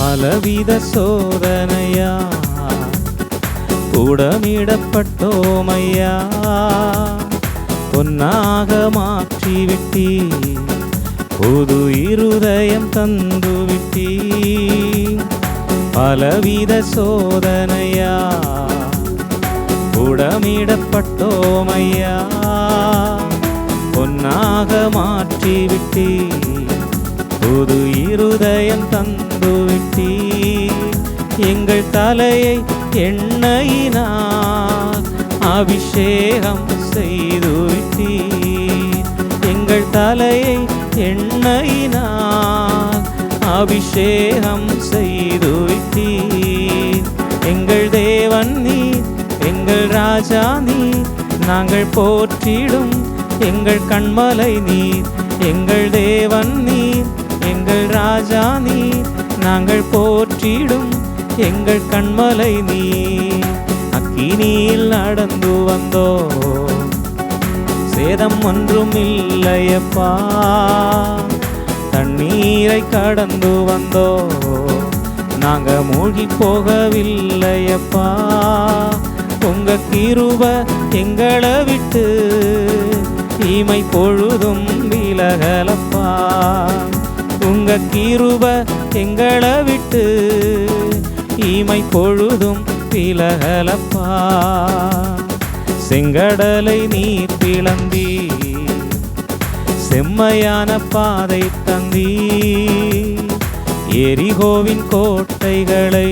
பலவித சோதனையா புடமிடப்பட்டோமையா, பொன்னாக மாற்றிவிட்டீ, புது இருதயம் தந்துவிட்டீ. பலவித சோதனையா புடமிடப்பட்டோமையா, பொன்னாக மாற்றிவிட்டீ, புது இருதயம் தந்துவிட்டீ. எங்கள் தலையை எண்ணெயினால் அபிஷேகம் செய்துவிட்டீ, எங்கள் தலையை எண்ணெயினால் அபிஷேகம் செய்துவிட்டீ. எங்கள் தேவன் நீ, எங்கள் ராஜா நீ, நாங்கள் போற்றிடும் எங்கள் கண்மலை நீர். எங்கள் தேவன் நீர், எங்கள் ராஜா நீர், நாங்கள் போற்றிடும் எங்கள் கண்மலை நீர். அக்கினியில் நடந்து வந்தோ, சேதம் ஒன்றும் இல்லையப்பா. தண்ணீரை கடந்து வந்தோ, நாங்க மூழ்கி போகவில்லையப்பா. உங்க கிருபை எங்களை விட்டு இமை பொழுதும் விலகலப்பா. உங்க கிருபை எங்களை விட்டு இமை பொழுதும் விலகலப்பா. செங்கடலை நீர் பிளந்தீ, செம்மையான பாதை தந்தீ, எரிகோவின் கோட்டைகளை